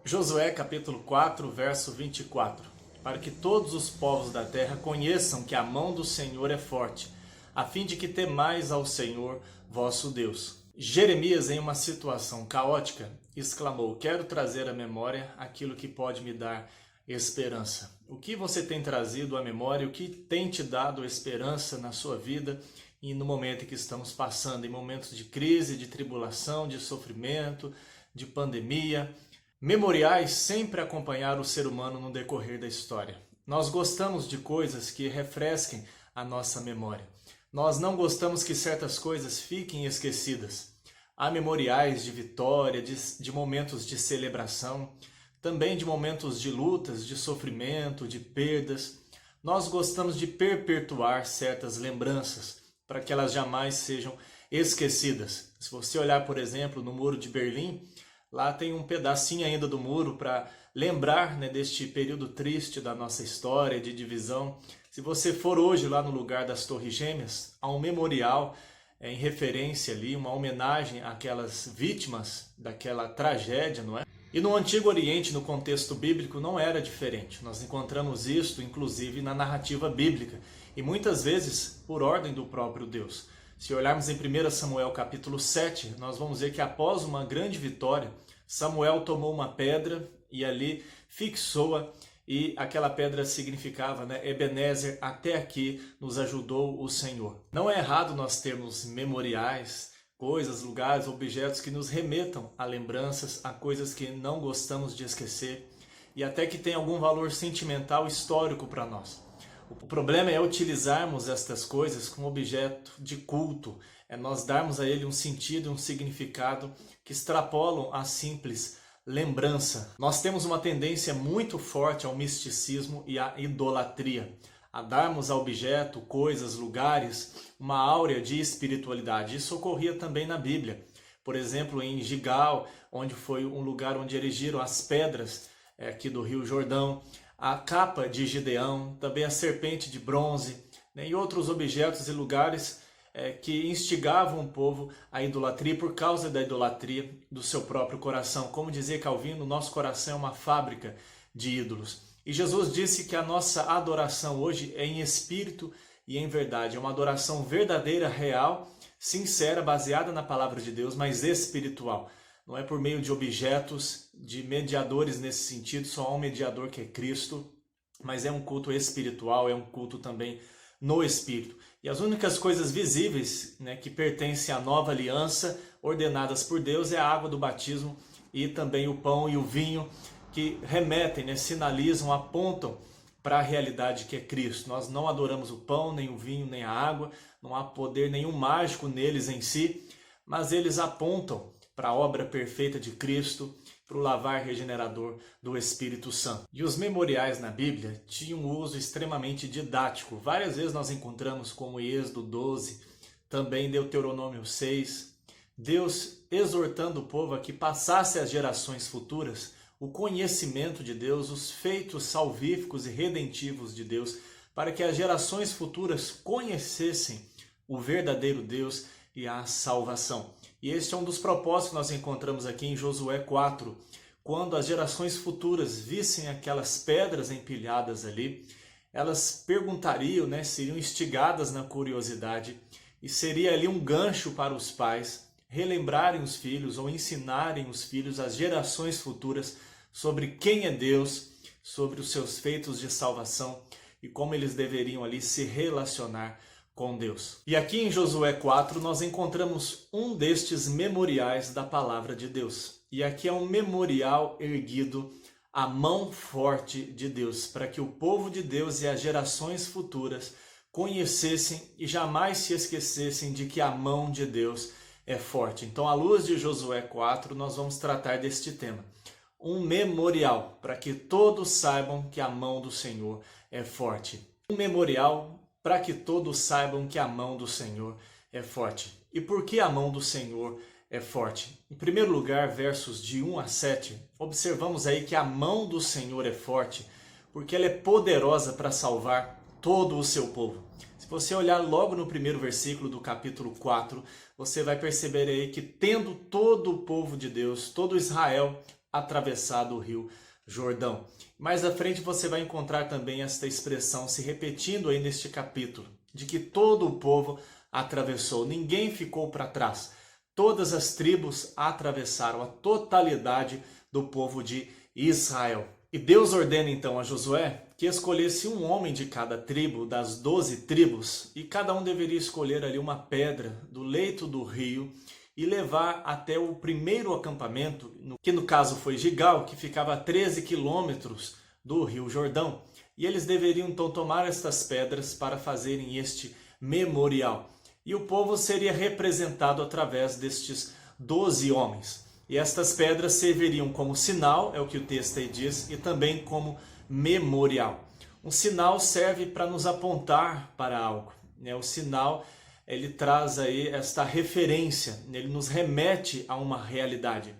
Josué capítulo 4, verso 24. Para que todos os povos da terra conheçam que a mão do Senhor é forte, a fim de que temais ao Senhor, vosso Deus. Jeremias, em uma situação caótica, exclamou: quero trazer à memória aquilo que pode me dar esperança. O que você tem trazido à memória, o que tem te dado esperança na sua vida e no momento em que estamos passando, em momentos de crise, de tribulação, de sofrimento, de pandemia. Memoriais sempre acompanharam o ser humano no decorrer da história. Nós gostamos de coisas que refresquem a nossa memória. Nós não gostamos que certas coisas fiquem esquecidas. Há memoriais de vitória, de momentos de celebração, também de momentos de lutas, de sofrimento, de perdas. Nós gostamos de perpetuar certas lembranças para que elas jamais sejam esquecidas. Se você olhar, por exemplo, no Muro de Berlim, lá tem um pedacinho ainda do muro para lembrar, deste período triste da nossa história de divisão. Se você for hoje lá no lugar das Torres Gêmeas, há um memorial em referência ali, uma homenagem àquelas vítimas daquela tragédia, não é? E no Antigo Oriente, no contexto bíblico, não era diferente. Nós encontramos isto, inclusive, na narrativa bíblica, e muitas vezes por ordem do próprio Deus. Se olharmos em 1 Samuel capítulo 7, nós vamos ver que após uma grande vitória, Samuel tomou uma pedra e ali fixou-a, e aquela pedra significava, Ebenezer, até aqui nos ajudou o Senhor. Não é errado nós termos memoriais, coisas, lugares, objetos que nos remetam a lembranças, a coisas que não gostamos de esquecer e até que tem algum valor sentimental histórico para nós. O problema é utilizarmos estas coisas como objeto de culto, é nós darmos a ele um sentido, um significado que extrapolam a simples lembrança. Nós temos uma tendência muito forte ao misticismo e à idolatria, a darmos a objeto, coisas, lugares, uma áurea de espiritualidade. Isso ocorria também na Bíblia. Por exemplo, em Gigal, onde foi um lugar onde erigiram as pedras aqui do Rio Jordão, a capa de Gideão, também a serpente de bronze, e outros objetos e lugares que instigavam o povo à idolatria por causa da idolatria do seu próprio coração. Como dizia Calvino, nosso coração é uma fábrica de ídolos. E Jesus disse que a nossa adoração hoje é em espírito e em verdade. É uma adoração verdadeira, real, sincera, baseada na palavra de Deus, mas espiritual. Não é por meio de objetos, de mediadores nesse sentido, só há um mediador que é Cristo, mas é um culto espiritual, é um culto também no Espírito. E as únicas coisas visíveis que pertencem à nova aliança, ordenadas por Deus, é a água do batismo e também o pão e o vinho, que remetem, sinalizam, apontam para a realidade que é Cristo. Nós não adoramos o pão, nem o vinho, nem a água, não há poder nenhum mágico neles em si, mas eles apontam para a obra perfeita de Cristo, para o lavar regenerador do Espírito Santo. E os memoriais na Bíblia tinham um uso extremamente didático. Várias vezes nós encontramos, como Êxodo 12, também Deuteronômio 6, Deus exortando o povo a que passasse às gerações futuras o conhecimento de Deus, os feitos salvíficos e redentivos de Deus, para que as gerações futuras conhecessem o verdadeiro Deus e a salvação. E este é um dos propósitos que nós encontramos aqui em Josué 4, quando as gerações futuras vissem aquelas pedras empilhadas ali, elas perguntariam, seriam instigadas na curiosidade, e seria ali um gancho para os pais relembrarem os filhos ou ensinarem os filhos, as gerações futuras, sobre quem é Deus, sobre os seus feitos de salvação e como eles deveriam ali se relacionar com Deus. E aqui em Josué 4 nós encontramos um destes memoriais da palavra de Deus. E aqui é um memorial erguido à mão forte de Deus, para que o povo de Deus e as gerações futuras conhecessem e jamais se esquecessem de que a mão de Deus é forte. Então, à luz de Josué 4, nós vamos tratar deste tema. Um memorial, para que todos saibam que a mão do Senhor é forte. Um memorial para que todos saibam que a mão do Senhor é forte. E por que a mão do Senhor é forte? Em primeiro lugar, versos de 1 a 7, observamos aí que a mão do Senhor é forte, porque ela é poderosa para salvar todo o seu povo. Se você olhar logo no primeiro versículo do capítulo 4, você vai perceber aí que tendo todo o povo de Deus, todo Israel, atravessado o rio Jordão. Mais à frente você vai encontrar também esta expressão se repetindo aí neste capítulo, de que todo o povo atravessou, ninguém ficou para trás. Todas as tribos atravessaram, a totalidade do povo de Israel. E Deus ordena então a Josué que escolhesse um homem de cada tribo, das 12 tribos, e cada um deveria escolher ali uma pedra do leito do rio e levar até o primeiro acampamento, que no caso foi Gigal, que ficava a 13 quilômetros do rio Jordão. E eles deveriam então tomar estas pedras para fazerem este memorial. E o povo seria representado através destes 12 homens. E estas pedras serviriam como sinal, é o que o texto aí diz, e também como memorial. Um sinal serve para nos apontar para algo, né? O sinal, ele traz aí esta referência, ele nos remete a uma realidade.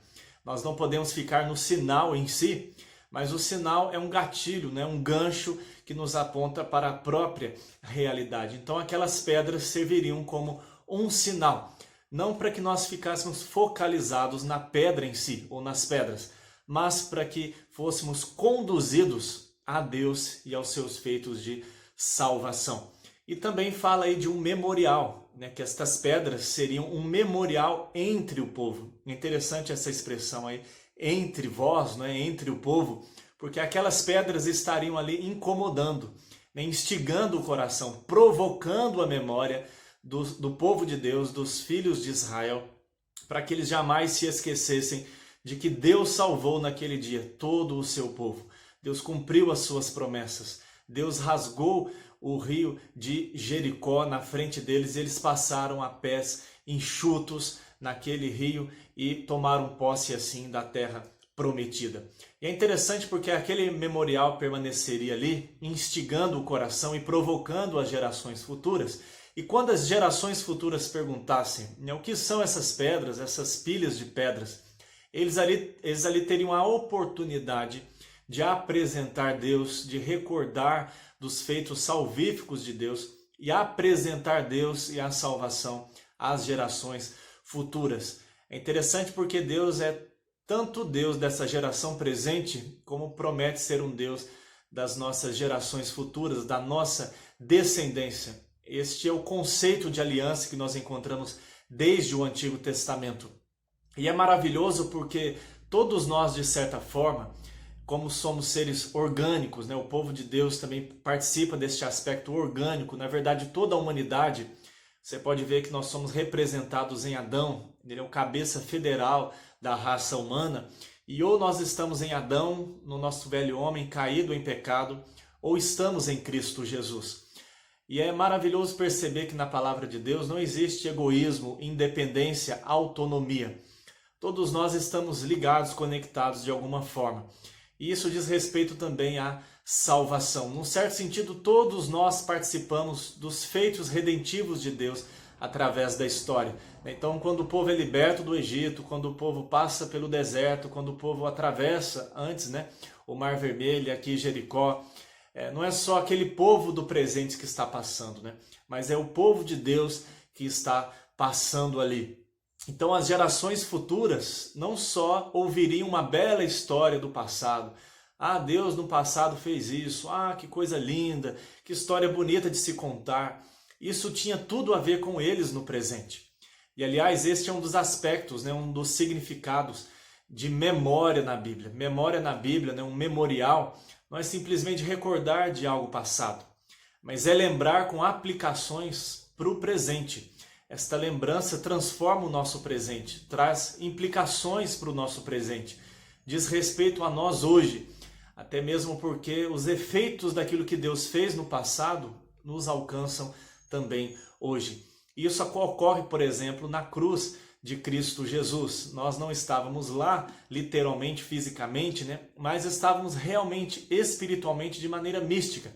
Nós não podemos ficar no sinal em si, mas o sinal é um gatilho, né? Um gancho que nos aponta para a própria realidade. Então aquelas pedras serviriam como um sinal. Não para que nós ficássemos focalizados na pedra em si, ou nas pedras, mas para que fôssemos conduzidos a Deus e aos seus feitos de salvação. E também fala aí de um memorial, né? Que estas pedras seriam um memorial entre o povo. É interessante essa expressão aí, entre vós, né? Entre o povo, porque aquelas pedras estariam ali incomodando, né? Instigando o coração, provocando a memória do povo de Deus, dos filhos de Israel, para que eles jamais se esquecessem de que Deus salvou naquele dia todo o seu povo. Deus cumpriu as suas promessas. Deus rasgou o rio de Jericó na frente deles. Eles passaram a pés enxutos naquele rio e tomaram posse assim da terra prometida. E é interessante porque aquele memorial permaneceria ali, instigando o coração e provocando as gerações futuras. E quando as gerações futuras perguntassem, né, o que são essas pedras, essas pilhas de pedras, eles ali teriam a oportunidade de apresentar Deus, de recordar dos feitos salvíficos de Deus e apresentar Deus e a salvação às gerações futuras. É interessante porque Deus é tanto Deus dessa geração presente, como promete ser um Deus das nossas gerações futuras, da nossa descendência. Este é o conceito de aliança que nós encontramos desde o Antigo Testamento. E é maravilhoso porque todos nós, de certa forma, como somos seres orgânicos, né? O povo de Deus também participa deste aspecto orgânico. Na verdade, toda a humanidade, você pode ver que nós somos representados em Adão. Ele é o cabeça federal da raça humana. E ou nós estamos em Adão, no nosso velho homem caído em pecado, ou estamos em Cristo Jesus. E é maravilhoso perceber que na palavra de Deus não existe egoísmo, independência, autonomia. Todos nós estamos ligados, conectados de alguma forma. E isso diz respeito também à salvação. Num certo sentido, todos nós participamos dos feitos redentivos de Deus através da história. Então, quando o povo é liberto do Egito, quando o povo passa pelo deserto, quando o povo atravessa antes, né, o Mar Vermelho, aqui Jericó, não é só aquele povo do presente que está passando, né? Mas é o povo de Deus que está passando ali. Então as gerações futuras não só ouviriam uma bela história do passado. Ah, Deus no passado fez isso. Ah, que coisa linda, que história bonita de se contar. Isso tinha tudo a ver com eles no presente. E aliás, este é um dos aspectos, né, um dos significados de memória na Bíblia. Memória na Bíblia, né, um memorial, não é simplesmente recordar de algo passado, mas é lembrar com aplicações para o presente. Esta lembrança transforma o nosso presente, traz implicações para o nosso presente, diz respeito a nós hoje, até mesmo porque os efeitos daquilo que Deus fez no passado nos alcançam também hoje. Isso ocorre, por exemplo, na cruz de Cristo Jesus. Nós não estávamos lá, literalmente, fisicamente, né? Mas estávamos realmente, espiritualmente, de maneira mística.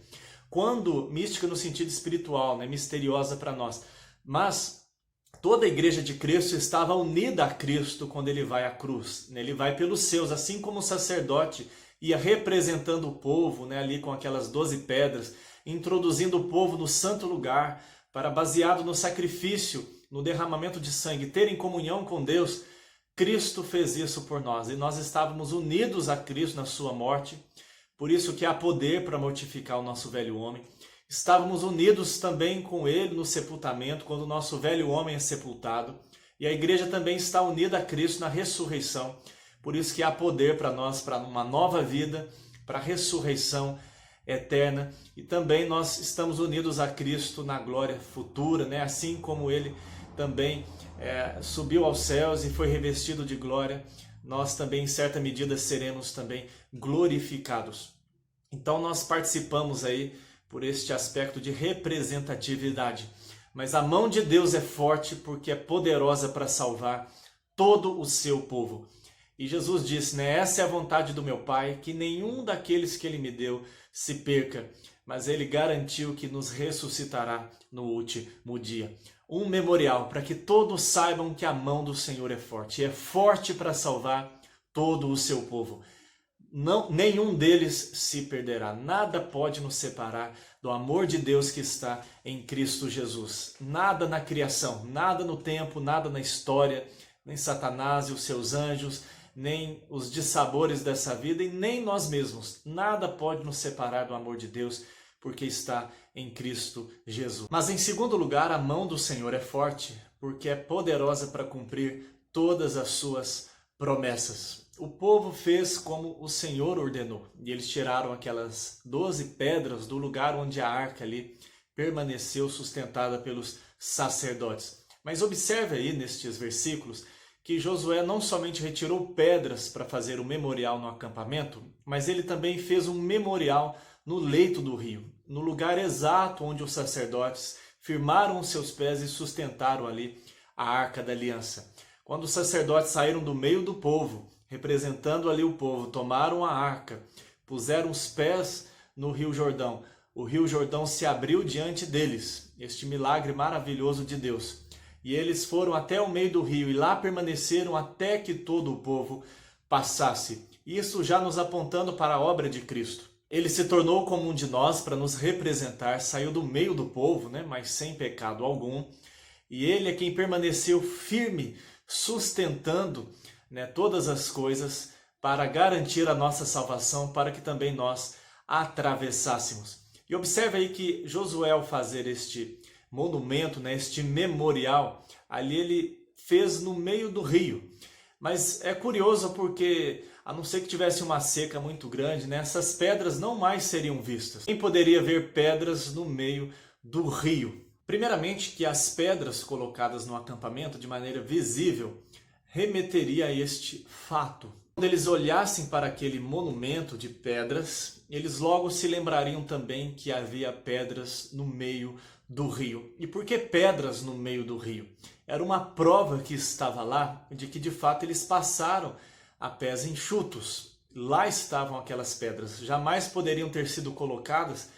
Mística no sentido espiritual, né? Misteriosa para nós. Mas toda a igreja de Cristo estava unida a Cristo quando ele vai à cruz. Ele vai pelos seus, assim como o sacerdote ia representando o povo, né? Ali com aquelas 12 pedras, introduzindo o povo no santo lugar, para, baseado no sacrifício, no derramamento de sangue, terem comunhão com Deus. Cristo fez isso por nós e nós estávamos unidos a Cristo na sua morte, por isso que há poder para mortificar o nosso velho homem. Estávamos unidos também com ele no sepultamento, quando o nosso velho homem é sepultado. E a igreja também está unida a Cristo na ressurreição. Por isso que há poder para nós, para uma nova vida, para a ressurreição eterna. E também nós estamos unidos a Cristo na glória futura, né? Assim como ele também subiu aos céus e foi revestido de glória, nós também em certa medida seremos também glorificados. Então nós participamos aí por este aspecto de representatividade. Mas a mão de Deus é forte porque é poderosa para salvar todo o seu povo. E Jesus disse, né? Essa é a vontade do meu Pai, que nenhum daqueles que Ele me deu se perca, mas Ele garantiu que nos ressuscitará no último dia. Um memorial para que todos saibam que a mão do Senhor é forte. E é forte para salvar todo o seu povo. Não, nenhum deles se perderá. Nada pode nos separar do amor de Deus que está em Cristo Jesus. Nada na criação, nada no tempo, nada na história, nem Satanás e os seus anjos, nem os dissabores dessa vida e nem nós mesmos. Nada pode nos separar do amor de Deus, porque está em Cristo Jesus. Mas em segundo lugar, a mão do Senhor é forte, porque é poderosa para cumprir todas as suas promessas. O povo fez como o Senhor ordenou, e eles tiraram aquelas 12 pedras do lugar onde a arca ali permaneceu sustentada pelos sacerdotes. Mas observe aí nestes versículos que Josué não somente retirou pedras para fazer o memorial no acampamento, mas ele também fez um memorial no leito do rio, no lugar exato onde os sacerdotes firmaram os seus pés e sustentaram ali a arca da aliança. Quando os sacerdotes saíram do meio do povo, representando ali o povo, tomaram a arca, puseram os pés no Rio Jordão. O Rio Jordão se abriu diante deles, este milagre maravilhoso de Deus. E eles foram até o meio do rio e lá permaneceram até que todo o povo passasse. Isso já nos apontando para a obra de Cristo. Ele se tornou como um de nós para nos representar, saiu do meio do povo, né, mas sem pecado algum. E ele é quem permaneceu firme, sustentando, né, todas as coisas para garantir a nossa salvação, para que também nós atravessássemos. E observe aí que Josué, ao fazer este monumento, né, este memorial, ali ele fez no meio do rio. Mas é curioso porque, a não ser que tivesse uma seca muito grande, né, essas pedras não mais seriam vistas. Quem poderia ver pedras no meio do rio? Primeiramente, que as pedras colocadas no acampamento de maneira visível remeteria a este fato. Quando eles olhassem para aquele monumento de pedras, eles logo se lembrariam também que havia pedras no meio do rio. E por que pedras no meio do rio? Era uma prova que estava lá de que de fato eles passaram a pés enxutos. Lá estavam aquelas pedras, jamais poderiam ter sido colocadas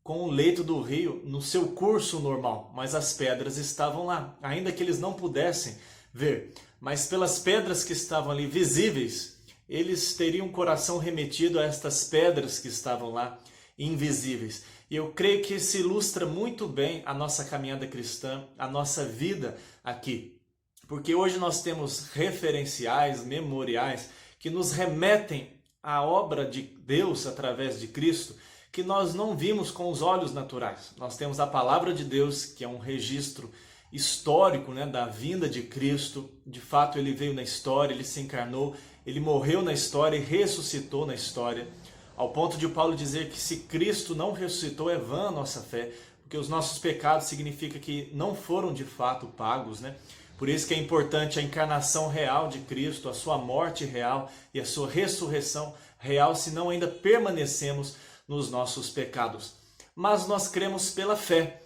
com o leito do rio no seu curso normal, mas as pedras estavam lá, ainda que eles não pudessem ver. Mas pelas pedras que estavam ali visíveis, eles teriam o coração remetido a estas pedras que estavam lá invisíveis. E eu creio que isso ilustra muito bem a nossa caminhada cristã, a nossa vida aqui. Porque hoje nós temos referenciais, memoriais, que nos remetem à obra de Deus através de Cristo, que nós não vimos com os olhos naturais. Nós temos a palavra de Deus, que é um registro histórico, né, da vinda de Cristo. De fato, ele veio na história, ele se encarnou, ele morreu na história e ressuscitou na história. Ao ponto de Paulo dizer que se Cristo não ressuscitou, é vã a nossa fé, porque os nossos pecados significa que não foram de fato pagos, né? Por isso que é importante a encarnação real de Cristo, a sua morte real e a sua ressurreição real, senão ainda permanecemos nos nossos pecados. Mas nós cremos pela fé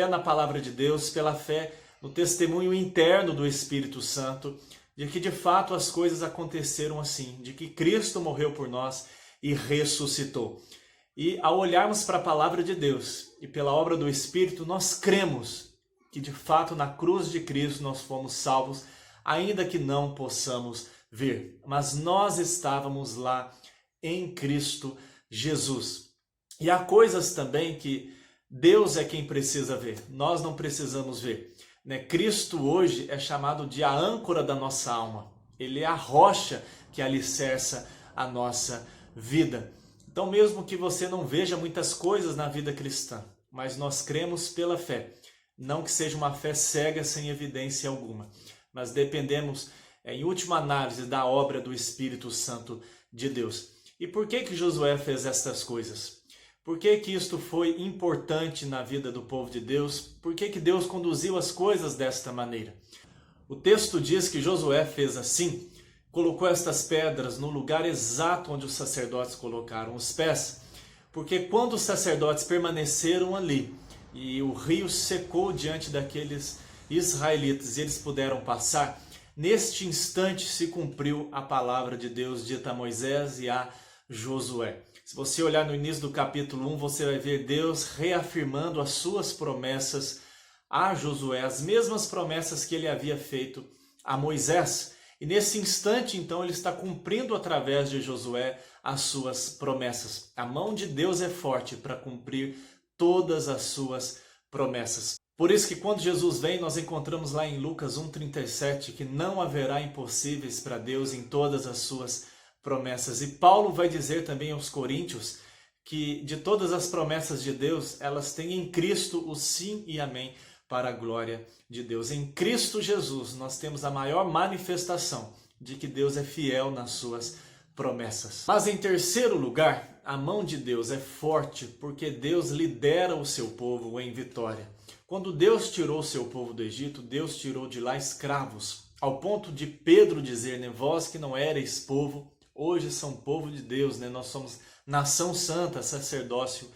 na palavra de Deus, pela fé no testemunho interno do Espírito Santo, de que de fato as coisas aconteceram assim, de que Cristo morreu por nós e ressuscitou. E ao olharmos para a palavra de Deus e pela obra do Espírito, nós cremos que de fato na cruz de Cristo nós fomos salvos, ainda que não possamos ver. Mas nós estávamos lá em Cristo Jesus. E há coisas também que Deus é quem precisa ver, nós não precisamos ver. né? Cristo hoje é chamado de a âncora da nossa alma. Ele é a rocha que alicerça a nossa vida. Então, mesmo que você não veja muitas coisas na vida cristã, mas nós cremos pela fé. Não que seja uma fé cega sem evidência alguma, mas dependemos, em última análise, da obra do Espírito Santo de Deus. E por que Josué fez estas coisas? Por que isto foi importante na vida do povo de Deus? Por que Deus conduziu as coisas desta maneira? O texto diz que Josué fez assim, colocou estas pedras no lugar exato onde os sacerdotes colocaram os pés, porque quando os sacerdotes permaneceram ali e o rio secou diante daqueles israelitas e eles puderam passar, neste instante se cumpriu a palavra de Deus dita a Moisés e a Josué. Se você olhar no início do capítulo 1, você vai ver Deus reafirmando as suas promessas a Josué, as mesmas promessas que ele havia feito a Moisés. E nesse instante, então, ele está cumprindo através de Josué as suas promessas. A mão de Deus é forte para cumprir todas as suas promessas. Por isso que quando Jesus vem, nós encontramos lá em Lucas 1,37 que não haverá impossíveis para Deus em todas as suas promessas. E Paulo vai dizer também aos Coríntios que de todas as promessas de Deus, elas têm em Cristo o sim e amém para a glória de Deus. Em Cristo Jesus, nós temos a maior manifestação de que Deus é fiel nas suas promessas. Mas em terceiro lugar, a mão de Deus é forte porque Deus lidera o seu povo em vitória. Quando Deus tirou o seu povo do Egito, Deus tirou de lá escravos, ao ponto de Pedro dizer, né, vós que não erais povo, hoje são povo de Deus, né? Nós somos nação santa, sacerdócio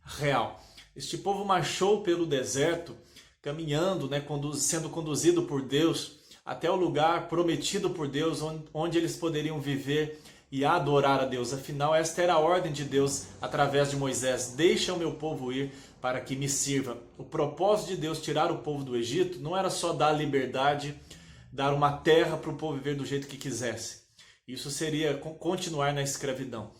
real. Este povo marchou pelo deserto, caminhando, né, sendo conduzido por Deus até o lugar prometido por Deus, onde eles poderiam viver e adorar a Deus. Afinal, esta era a ordem de Deus através de Moisés: deixa o meu povo ir para que me sirva. O propósito de Deus tirar o povo do Egito não era só dar liberdade, dar uma terra para o povo viver do jeito que quisesse. Isso seria continuar na escravidão.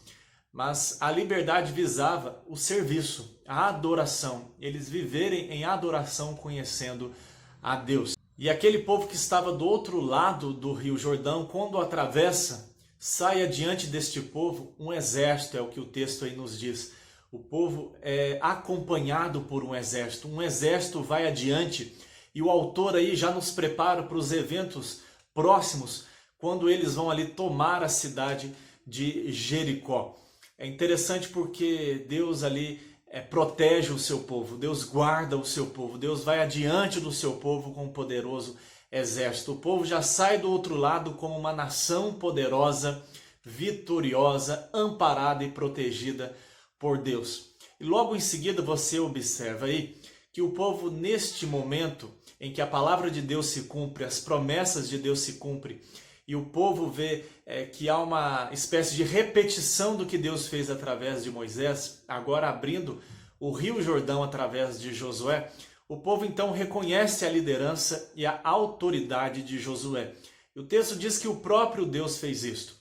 Mas a liberdade visava o serviço, a adoração, eles viverem em adoração conhecendo a Deus. E aquele povo que estava do outro lado do Rio Jordão, quando atravessa, sai adiante deste povo um exército, é o que o texto aí nos diz. O povo é acompanhado por um exército vai adiante, e o autor aí já nos prepara para os eventos próximos, quando eles vão ali tomar a cidade de Jericó. É interessante porque Deus ali protege o seu povo, Deus guarda o seu povo, Deus vai adiante do seu povo com um poderoso exército. O povo já sai do outro lado como uma nação poderosa, vitoriosa, amparada e protegida por Deus. E logo em seguida você observa aí que o povo, neste momento em que a palavra de Deus se cumpre, as promessas de Deus se cumprem, e o povo vê que há uma espécie de repetição do que Deus fez através de Moisés, agora abrindo o Rio Jordão através de Josué, o povo então reconhece a liderança e a autoridade de Josué. E o texto diz que o próprio Deus fez isto.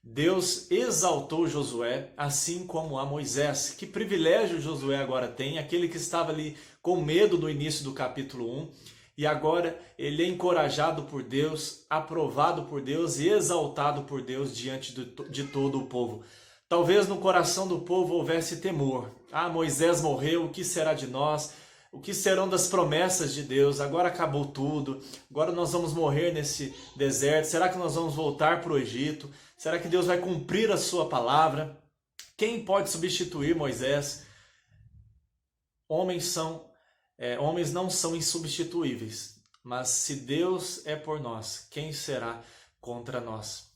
Deus exaltou Josué, assim como a Moisés. Que privilégio Josué agora tem, aquele que estava ali com medo no início do capítulo 1, e agora ele é encorajado por Deus, aprovado por Deus e exaltado por Deus diante de todo o povo. Talvez no coração do povo houvesse temor. Ah, Moisés morreu, o que será de nós? O que serão das promessas de Deus? Agora acabou tudo, agora nós vamos morrer nesse deserto. Será que nós vamos voltar para o Egito? Será que Deus vai cumprir a sua palavra? Quem pode substituir Moisés? Homens não são insubstituíveis, mas se Deus é por nós, quem será contra nós?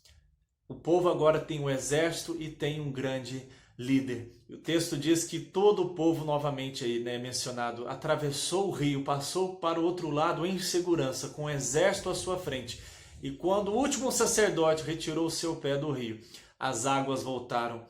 O povo agora tem um exército e tem um grande líder. O texto diz que todo o povo, novamente aí, né, mencionado, atravessou o rio, passou para o outro lado em segurança, com o exército à sua frente. E quando o último sacerdote retirou o seu pé do rio, as águas voltaram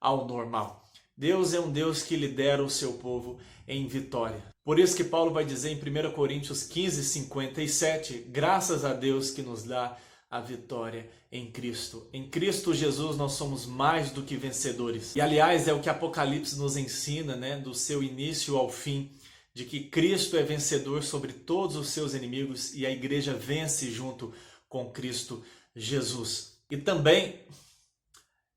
ao normal. Deus é um Deus que lidera o seu povo em vitória. Por isso que Paulo vai dizer em 1 Coríntios 15:57, graças a Deus que nos dá a vitória em Cristo. Em Cristo Jesus nós somos mais do que vencedores. E aliás é o que Apocalipse nos ensina, né, do seu início ao fim, de que Cristo é vencedor sobre todos os seus inimigos e a igreja vence junto com Cristo Jesus. E também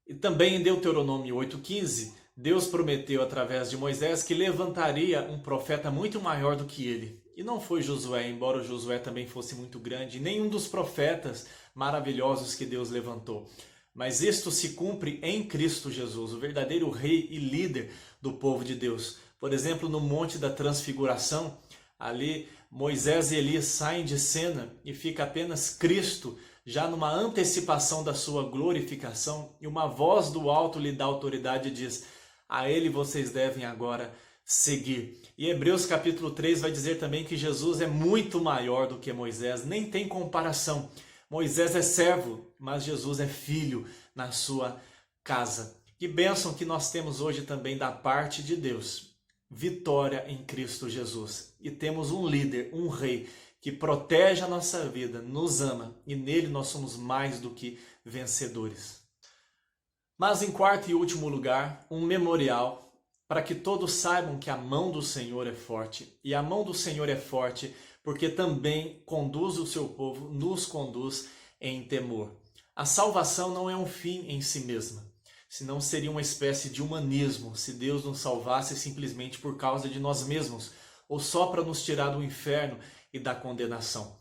em Deuteronômio 8,15, Deus prometeu através de Moisés que levantaria um profeta muito maior do que ele. E não foi Josué, embora Josué também fosse muito grande, nenhum dos profetas maravilhosos que Deus levantou. Mas isto se cumpre em Cristo Jesus, o verdadeiro rei e líder do povo de Deus. Por exemplo, no Monte da Transfiguração, ali Moisés e Elias saem de cena e fica apenas Cristo, já numa antecipação da sua glorificação, e uma voz do alto lhe dá autoridade e diz: a ele vocês devem agora seguir. E Hebreus capítulo 3 vai dizer também que Jesus é muito maior do que Moisés, nem tem comparação. Moisés é servo, mas Jesus é filho na sua casa. Que bênção que nós temos hoje também da parte de Deus. Vitória em Cristo Jesus. E temos um líder, um rei, que protege a nossa vida, nos ama, e nele nós somos mais do que vencedores. Mas em quarto e último lugar, um memorial para que todos saibam que a mão do Senhor é forte. E a mão do Senhor é forte porque também conduz o seu povo, nos conduz em temor. A salvação não é um fim em si mesma, senão seria uma espécie de humanismo se Deus nos salvasse simplesmente por causa de nós mesmos, ou só para nos tirar do inferno e da condenação.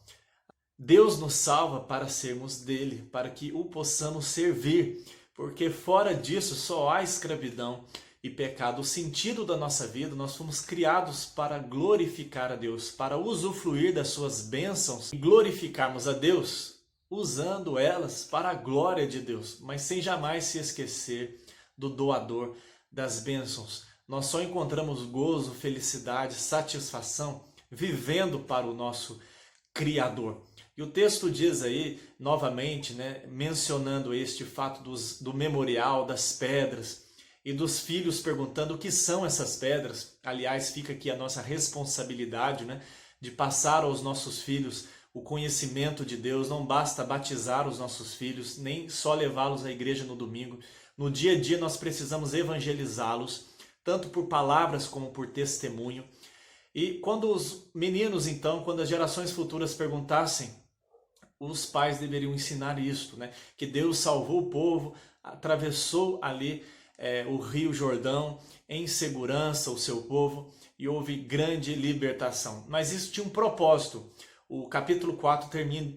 Deus nos salva para sermos dele, para que o possamos servir, porque fora disso só há escravidão e pecado. O sentido da nossa vida, nós fomos criados para glorificar a Deus, para usufruir das suas bênçãos e glorificarmos a Deus, usando elas para a glória de Deus, mas sem jamais se esquecer do doador das bênçãos. Nós só encontramos gozo, felicidade, satisfação vivendo para o nosso Criador. E o texto diz aí, novamente, mencionando este fato do memorial, das pedras, e dos filhos perguntando o que são essas pedras. Aliás, fica aqui a nossa responsabilidade, de passar aos nossos filhos o conhecimento de Deus. Não basta batizar os nossos filhos, nem só levá-los à igreja no domingo. No dia a dia nós precisamos evangelizá-los, tanto por palavras como por testemunho. E quando os meninos, então, quando as gerações futuras perguntassem, os pais deveriam ensinar isto, que Deus salvou o povo, atravessou ali o Rio Jordão em segurança, o seu povo, e houve grande libertação. Mas isso tinha um propósito. O capítulo 4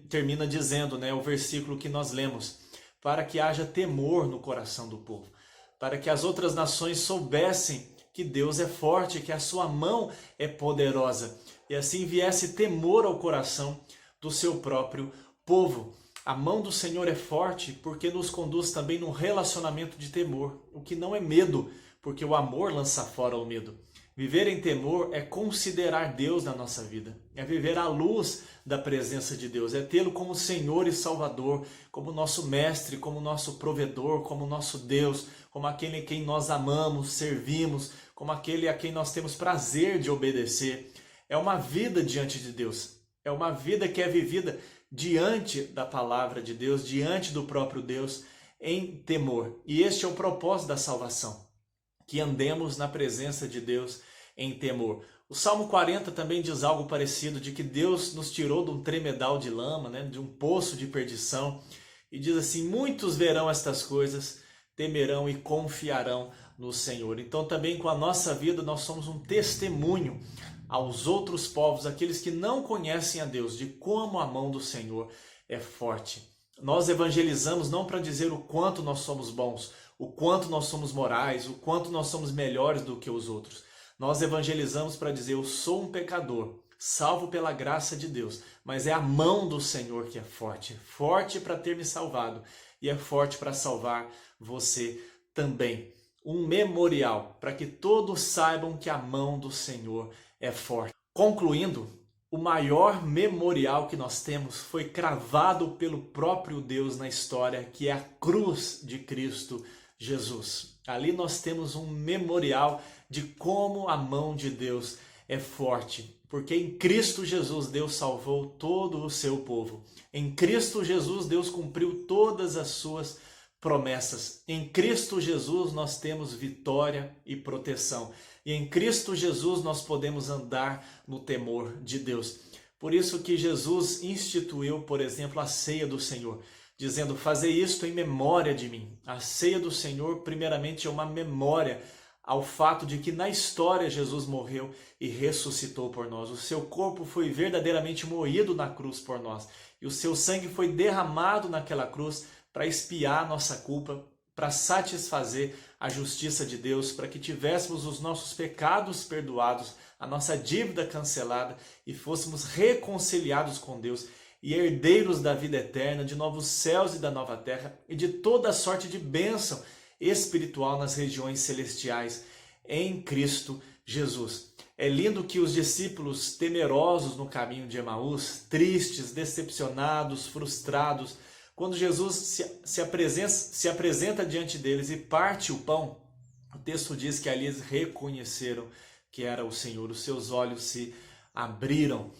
termina dizendo, o versículo que nós lemos, para que haja temor no coração do povo, para que as outras nações soubessem que Deus é forte, que a sua mão é poderosa, e assim viesse temor ao coração do seu próprio povo. A mão do Senhor é forte porque nos conduz também num relacionamento de temor, o que não é medo, porque o amor lança fora o medo. Viver em temor é considerar Deus na nossa vida, é viver à luz da presença de Deus, é tê-lo como Senhor e Salvador, como nosso mestre, como nosso provedor, como nosso Deus, como aquele a quem nós amamos, servimos, como aquele a quem nós temos prazer de obedecer. É uma vida diante de Deus, é uma vida que é vivida diante da palavra de Deus, diante do próprio Deus, em temor. E este é o propósito da salvação, que andemos na presença de Deus em temor. O Salmo 40 também diz algo parecido, de que Deus nos tirou de um tremedal de lama, de um poço de perdição, e diz assim: muitos verão estas coisas, temerão e confiarão no Senhor. Então também com a nossa vida nós somos um testemunho aos outros povos, aqueles que não conhecem a Deus, de como a mão do Senhor é forte. Nós evangelizamos não para dizer o quanto nós somos bons, o quanto nós somos morais, o quanto nós somos melhores do que os outros. Nós evangelizamos para dizer: eu sou um pecador, salvo pela graça de Deus, mas é a mão do Senhor que é forte, forte para ter me salvado e é forte para salvar você também. Um memorial para que todos saibam que a mão do Senhor é forte. Concluindo, o maior memorial que nós temos foi cravado pelo próprio Deus na história, que é a cruz de Cristo Jesus. Ali nós temos um memorial de como a mão de Deus é forte, porque em Cristo Jesus Deus salvou todo o seu povo. Em Cristo Jesus Deus cumpriu todas as suas promessas. Em Cristo Jesus nós temos vitória e proteção. E em Cristo Jesus nós podemos andar no temor de Deus. Por isso que Jesus instituiu, por exemplo, a ceia do Senhor, dizendo: fazei isto em memória de mim. A ceia do Senhor, primeiramente, é uma memória ao fato de que na história Jesus morreu e ressuscitou por nós. O seu corpo foi verdadeiramente moído na cruz por nós. E o seu sangue foi derramado naquela cruz para expiar a nossa culpa, para satisfazer a justiça de Deus, para que tivéssemos os nossos pecados perdoados, a nossa dívida cancelada e fôssemos reconciliados com Deus e herdeiros da vida eterna, de novos céus e da nova terra e de toda sorte de bênção espiritual nas regiões celestiais em Cristo Jesus. É lindo que os discípulos, temerosos no caminho de Emaús, tristes, decepcionados, frustrados, quando Jesus se apresenta diante deles e parte o pão, o texto diz que ali eles reconheceram que era o Senhor, os seus olhos se abriram.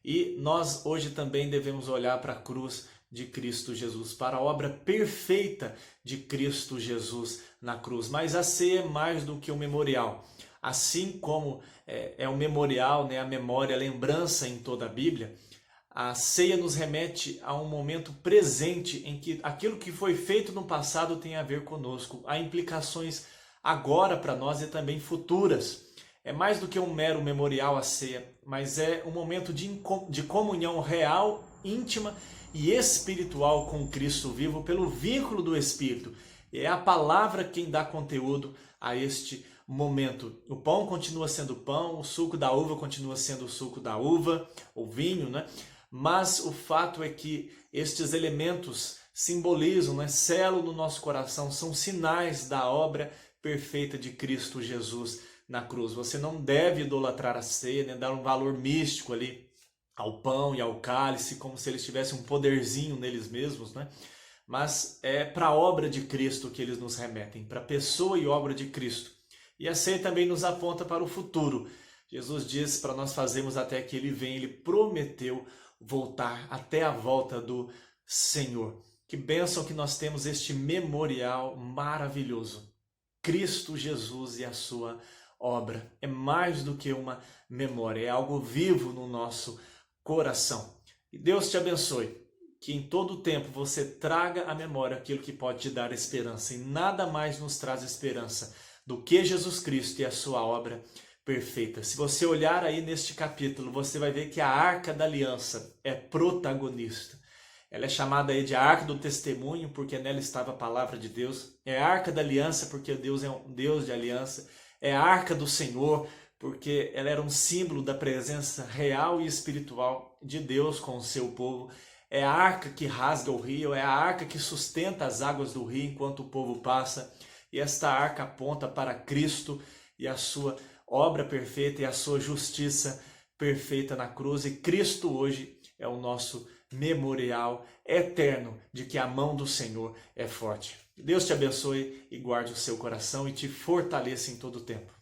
E nós hoje também devemos olhar para a cruz de Cristo Jesus, para a obra perfeita de Cristo Jesus na cruz. Mas a ceia é mais do que um memorial. Assim como é um memorial, né, a memória, a lembrança em toda a Bíblia, a ceia nos remete a um momento presente em que aquilo que foi feito no passado tem a ver conosco. Há implicações agora para nós e também futuras. É mais do que um mero memorial a ceia, mas é um momento de comunhão real, íntima e espiritual com Cristo vivo pelo vínculo do Espírito. É a palavra quem dá conteúdo a este momento. O pão continua sendo pão, o suco da uva continua sendo o suco da uva, o vinho, né? Mas o fato é que estes elementos simbolizam, né, selam no nosso coração, são sinais da obra perfeita de Cristo Jesus na cruz. Você não deve idolatrar a ceia, né, dar um valor místico ali ao pão e ao cálice, como se eles tivessem um poderzinho neles mesmos, né? Mas é para a obra de Cristo que eles nos remetem, para a pessoa e obra de Cristo. E a ceia também nos aponta para o futuro. Jesus disse para nós fazermos até que Ele venha, Ele prometeu voltar até a volta do Senhor. Que bênção que nós temos este memorial maravilhoso. Cristo Jesus e a sua obra. É mais do que uma memória, é algo vivo no nosso coração. E Deus te abençoe. Que em todo o tempo você traga à memória aquilo que pode te dar esperança. E nada mais nos traz esperança do que Jesus Cristo e a sua obra perfeita. Se você olhar aí neste capítulo, você vai ver que a Arca da Aliança é protagonista. Ela é chamada aí de Arca do Testemunho, porque nela estava a palavra de Deus. É a Arca da Aliança, porque Deus é um Deus de aliança. É a Arca do Senhor, porque ela era um símbolo da presença real e espiritual de Deus com o seu povo. É a arca que rasga o rio, é a arca que sustenta as águas do rio enquanto o povo passa. E esta arca aponta para Cristo e a sua obra perfeita e a sua justiça perfeita na cruz. E Cristo hoje é o nosso memorial eterno de que a mão do Senhor é forte. Deus te abençoe e guarde o seu coração e te fortaleça em todo o tempo.